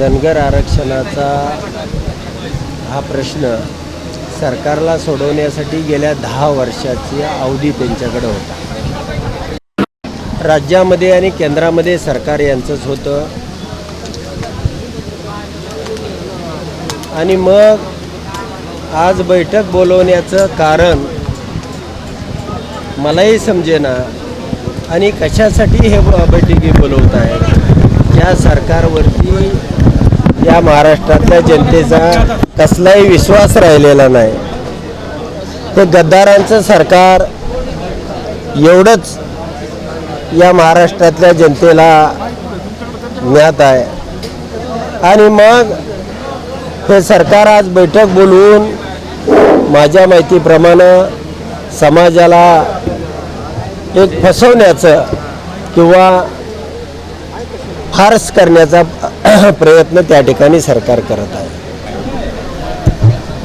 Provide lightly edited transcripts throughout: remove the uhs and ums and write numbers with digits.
धनगर आरक्षणाचा हा प्रश्न सरकारला सोडवण्यासाठी गेल्या 10 वर्षाची अवधी त्यांच्याकडे होता। राज्यामध्ये आणि केंद्रामध्ये सरकार यांचंच होतं आणि मग आज बैठक बोलवण्याचं कारण मलाही समजेना आणि कशासाठी हे बैठकी बोलवत आहेत। या सरकारवरती या महाराष्ट्रातल्या जनतेचा कसलाही विश्वास राहिलेला नाही। ते गद्दारांचं सरकार एवढंच या महाराष्ट्रातल्या जनतेला ज्ञात आहे आणि मग हे सरकार आज बैठक बोलवून माझ्या माहितीप्रमाणे समाजाला एक फसवण्याचं किंवा फार्स करण्याचा प्रयत्न त्या ठिकाणी सरकार करत आहे।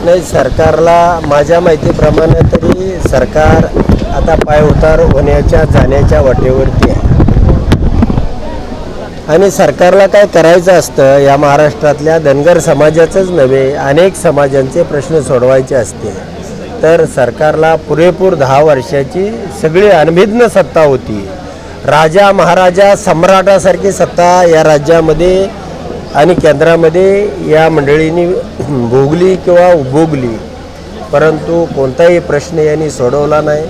नाही, सरकारला माझ्या माहितीप्रमाणे तरी सरकार आता पायउतार होण्याच्या जाण्याच्या वाटेवरती आहे आणि सरकारला काय करायचं असतं, या महाराष्ट्रातल्या धनगर समाजाचंच नव्हे अनेक समाजांचे प्रश्न सोडवायचे असते तर सरकारला पुरेपूर 10 वर्षाची सगळी अनभिज्ञ सत्ता होती। राजा महाराजा सम्राटासारखी सत्ता या राज्यामध्ये आणि केंद्रामध्ये या मंडळींनी भोगली किंवा उपभोगली, परंतु कोणताही प्रश्न यांनी सोडवला नाही।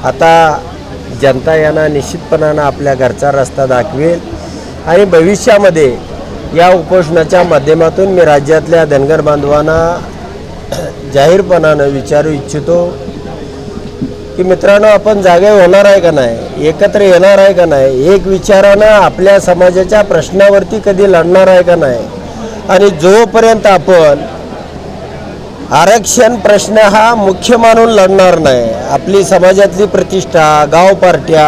आता जनता यांना निश्चितपणानं आपल्या घरचा रस्ता दाखवेल आणि भविष्यामध्ये या उपोषणाच्या माध्यमातून मी राज्यातल्या धनगर बांधवांना जाहीरपणानं विचारू इच्छितो की मित्रांनो, आपण जागे होणार आहे का नाही, एकत्र येणार आहे का नाही, एक विचारानं आपल्या समाजाच्या प्रश्नावरती कधी लढणार आहे का नाही। आणि जोपर्यंत आपण आरक्षण प्रश्न हा मुख्य मानून लढणार नाही, आपली समाजातली प्रतिष्ठा, गाव पार्ट्या,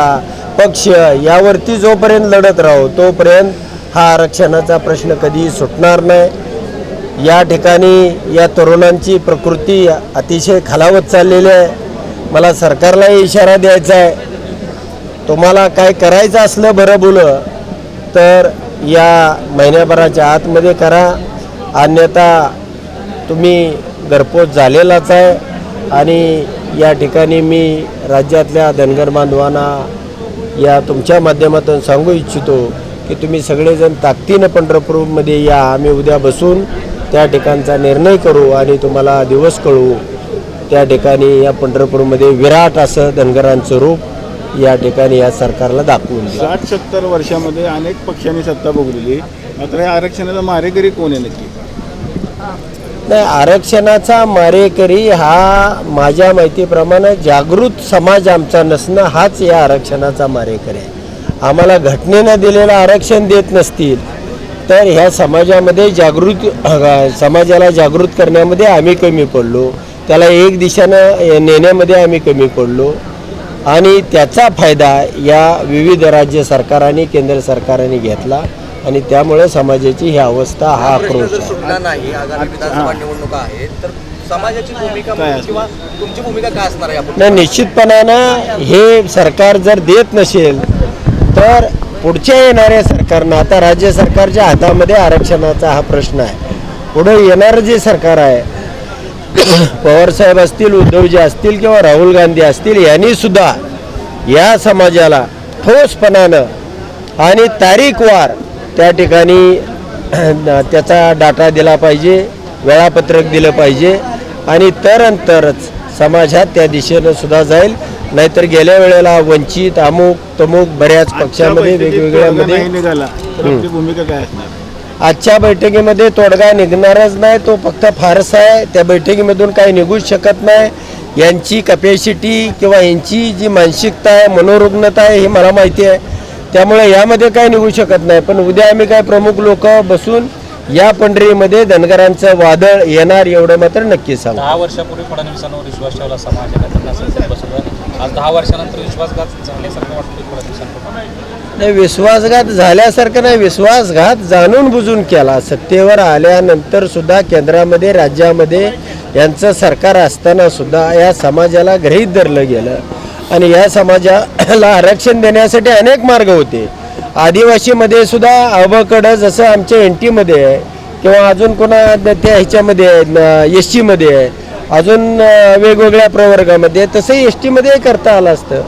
पक्ष यावरती जोपर्यंत लढत राहू तोपर्यंत हा आरक्षणाचा प्रश्न कधी सुटणार नाही। या ठिकाणी या तरुणांची प्रकृती अतिशय खालावत चाललेली आहे। मला सरकारलाही इशारा द्यायचा आहे, तुम्हाला काय करायचं असलं बरं बोलं तर या महिन्याभराच्या आतमध्ये करा, अन्यथा तुम्ही घरपोच झालेलाच आहे। आणि या ठिकाणी मी राज्यातल्या धनगर बांधवांना या तुमच्या माध्यमातून सांगू इच्छितो की तुम्ही सगळेजण ताकदीनं पंढरपूरमध्ये या, आम्ही उद्या बसून त्या ठिकाणचा निर्णय करू आणि तुम्हाला दिवस कळवू। त्या ठिकाणी या पंढरपूरमध्ये विराट असं धनगरांचं रूप या ठिकाणी या सरकारला दाखवून दिलं। 60-70 वर्षामध्ये अनेक पक्षांनी सत्ता भोगलेली, मात्र या आरक्षणाचा मारेकरी कोण आहे नक्की? नाही, आरक्षणाचा मारेकरी हा माझ्या माहितीप्रमाणे जागृत समाज आमचा नसणं हाच या आरक्षणाचा मारेकरी आहे। आम्हाला घटनेनं दिलेलं आरक्षण देत नसतील तर ह्या समाजामध्ये समाजाला जागृत करण्यामध्ये आम्ही कमी पडलो, त्याला एक दिशेनं नेण्यामध्ये आम्ही कमी पडलो आणि त्याचा फायदा या विविध राज्य सरकारांनी केंद्र सरकारांनी घेतला आणि त्यामुळे समाजाची ही अवस्था, हा आक्रोश नाही। आगामी विधानसभा निवडणुका आहेत तर समाजाची भूमिका किंवा तुमची भूमिका काय असणार आहे? नाही, निश्चितपणानं हे सरकार जर देत नसेल तर पुढच्या येणाऱ्या सरकारनं, आता राज्य सरकारच्या हातामध्ये आरक्षणाचा हा प्रश्न आहे, पुढे येणारं जे सरकार आहे, पवारसाहेब असतील, उद्धवजी असतील किंवा राहुल गांधी असतील, यांनी सुद्धा या समाजाला ठोसपणानं आणि तारीखवार त्या ठिकाणी त्याचा डाटा दिला पाहिजे, वेळापत्रक दिलं पाहिजे आणि तरच समाजात त्या दिशेनं सुद्धा जाईल। नाहीतर गेल्या वेळेला वंचित, अमुक तमुक बऱ्याच पक्षामध्ये वेगवेगळ्यामध्ये भूमिका काय असणार? आजच्या बैठकीमध्ये तोडगा निघणारच नाही, तो फक्त फारसा आहे। त्या बैठकीमधून काही निघूच शकत नाही। यांची कॅपॅसिटी किंवा यांची जी मानसिकता आहे, मनोरुग्णता आहे, हे मला माहिती आहे, त्यामुळे यामध्ये काही निघू शकत नाही। पण उद्या आम्ही काय प्रमुख लोक बसून या पंढरीमध्ये धनगरांचं वादळ येणार एवढं मात्र नक्की सांग। 10 वर्षापूर्वी फडणवीसांवर विश्वास ठेवला समाजाने, आज 10 वर्षानंतर विश्वासघात झाल्यासारखं वाटतं? नाही, विश्वासघात झाल्यासारखं नाही, विश्वासघात जाणून बुजून केला। सत्तेवर आल्यानंतर सुद्धा केंद्रामध्ये राज्यामध्ये यांचं सरकार असताना सुद्धा या समाजाला गृहीत धरलं गेलं आणि या समाजाला आरक्षण देण्यासाठी अनेक मार्ग होते आदिवासीमध्ये सुद्धा अबकडं जसं आमच्या NT मध्ये आहे किंवा अजून कोणा त्या ह्याच्यामध्ये आहे SC मध्ये आहे अजून वेगवेगळ्या प्रवर्गामध्ये तसंही ST मध्ये करता आलं असतं.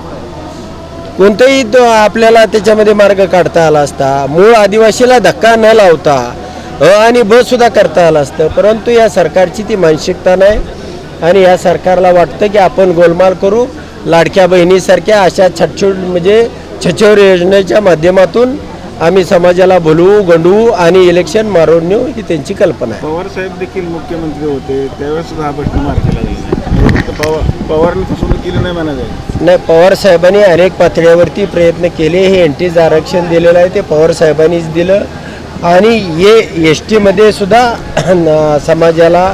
कोणताही तो आपल्याला त्याच्यामध्ये मार्ग काढता आला असता. मूळ आदिवासीला धक्का न लावता आणि ब सुद्धा करता आलं असतं. परंतु या सरकारची ती मानसिकता नाही आणि या सरकारला वाटतं की आपण गोलमाल करू. लाडक्या बहिणीसारख्या अशा छटछूट म्हणजे छछोर योजनेच्या माध्यमातून आम्ही समाजाला भुलवू गंडवू आणि इलेक्शन मारून नेऊ ही त्यांची कल्पना आहे. पवार साहेब देखील मुख्यमंत्री होते त्यावेळेस सुद्धा हा प्रश्न मार्गी लागला नाही. पवारने फसवणूक केली नाही म्हणायचं. नाही, पवार साहेबांनी अनेक पातळीवरती प्रयत्न केले. हे NT आरक्षण दिलेलं आहे ते पवार साहेबांनीच दिलं आणि हे ST मध्ये सुद्धा समाजाला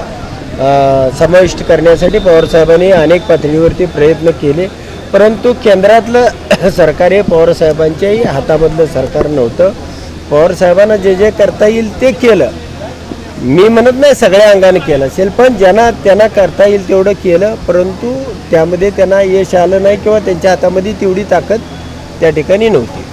समाविष्ट करण्यासाठी पवार साहेबांनी अनेक पातळीवरती प्रयत्न केले. परंतु केंद्रातलं सरकार हे पवार साहेबांच्याही हातामधलं सरकार नव्हतं. पवार साहेबांना जे जे करता येईल ते केलं. मी म्हणत नाही सगळ्या अंगाने केलं असेल पण त्यांना करता येईल तेवढं केलं. परंतु त्यामध्ये त्यांना यश आलं नाही किंवा त्यांच्या हातामध्ये तेवढी ताकद त्या ठिकाणी नव्हती.